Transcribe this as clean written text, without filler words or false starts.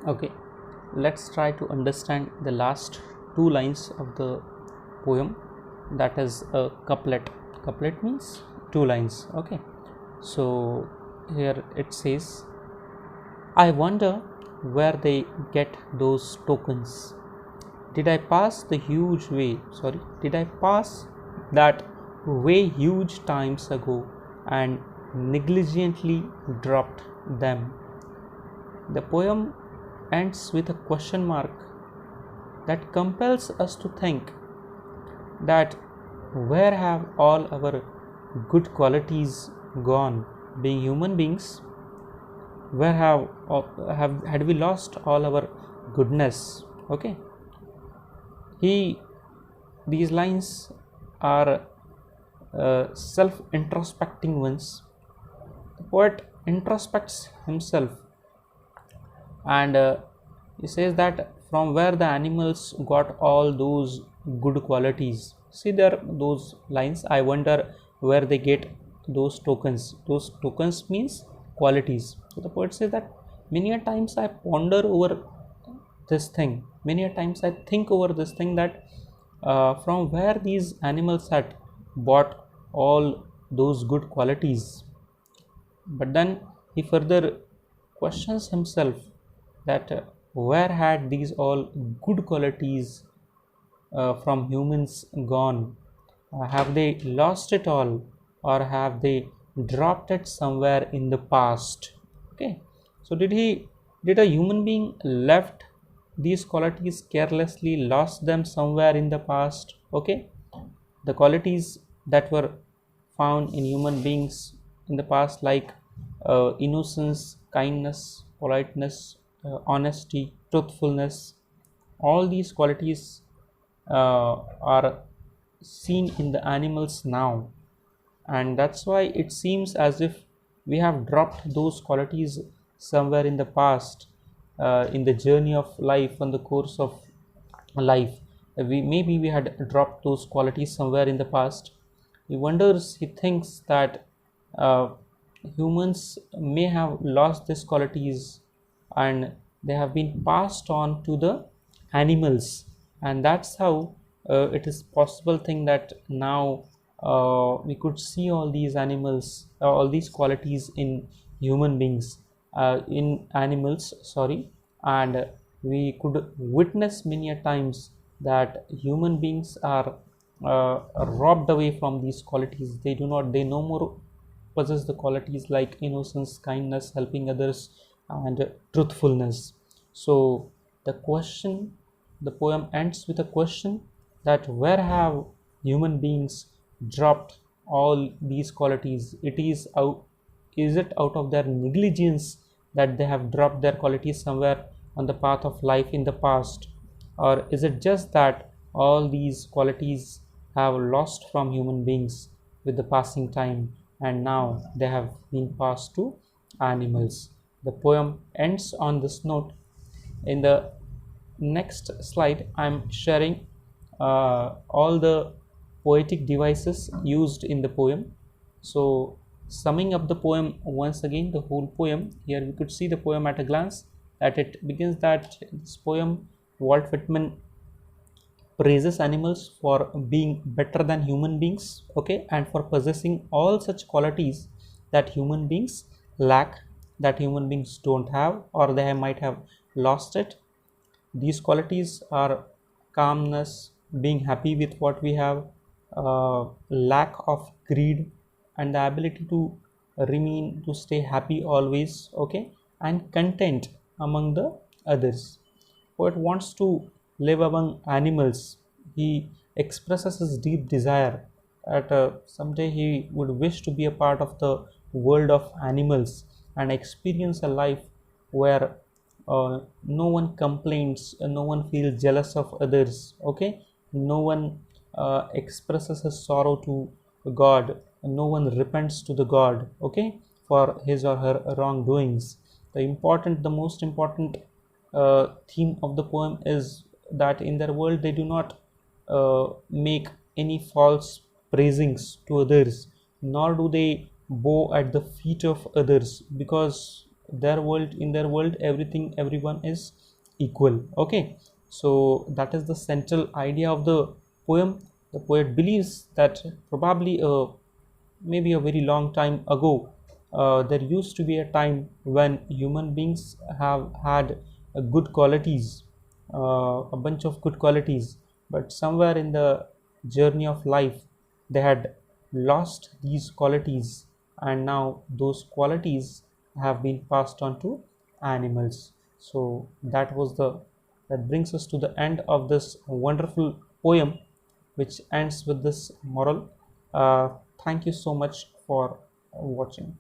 Okay, let's try to understand the last two lines of the poem, that is a couplet. Couplet means two lines. Okay, so here it says, I wonder where they get those tokens. Did I pass the huge way? Sorry, did I pass that way huge times ago and negligently dropped them? The poem ends with a question mark that compels us to think that where have all our good qualities gone? Being human beings, where have had we lost all our goodness? Okay, he these lines are self-introspecting ones. The poet introspects himself, and he says that from where the animals got all those good qualities. See there those lines, I wonder where they get those tokens. Those tokens means qualities. So the poet says that many a times I ponder over this thing, many a times I think over this thing, that from where these animals had bought all those good qualities. But then he further questions himself that where had these all good qualities from humans gone? Have they lost it all, or have they dropped it somewhere in the past? Okay, so did a human being left these qualities carelessly, lost them somewhere in the past? Okay, the qualities that were found in human beings in the past, like innocence, kindness, politeness, honesty, truthfulness, all these qualities are seen in the animals now, and that's why it seems as if we have dropped those qualities somewhere in the past, in the journey of life, on the course of life. We had dropped those qualities somewhere in the past. He wonders, he thinks that uh, humans may have lost these qualities, and they have been passed on to the animals, and that's how it is possible thing that now we could see all these animals, all these qualities in human beings, in animals, sorry. And we could witness many a times that human beings are robbed away from these qualities. They no more possess the qualities like innocence, kindness, helping others, and truthfulness. So the poem ends with a question, that where have human beings dropped all these qualities? Is it out of their negligence that they have dropped their qualities somewhere on the path of life in the past, or is it just that all these qualities have lost from human beings with the passing time, and now they have been passed to animals? The poem ends on this note. In the next slide, I'm sharing all the poetic devices used in the poem. So, summing up the poem once again, the whole poem, here we could see the poem at a glance, that it begins that this poem, Walt Whitman praises animals for being better than human beings, okay, and for possessing all such qualities that human beings lack, that human beings don't have, or they might have lost it. These qualities are calmness, being happy with what we have, lack of greed, and the ability to remain, to stay happy always, okay, and content among the others. Poet wants to live among animals. He expresses his deep desire that someday he would wish to be a part of the world of animals and experience a life where no one complains, no one feels jealous of others, okay, no one expresses his sorrow to God, no one repents to the God, okay, for his or her wrongdoings. The most important theme of the poem is that in their world they do not make any false praisings to others, nor do they bow at the feet of others, because their world, in their world, everything, everyone is equal. Okay, so that is the central idea of the poem. The poet believes that probably maybe a very long time ago, there used to be a time when human beings have had good qualities, a bunch of good qualities, but somewhere in the journey of life they had lost these qualities, and now those qualities have been passed on to animals. So that brings us to the end of this wonderful poem, which ends with this moral. uh, Thank you so much for watching.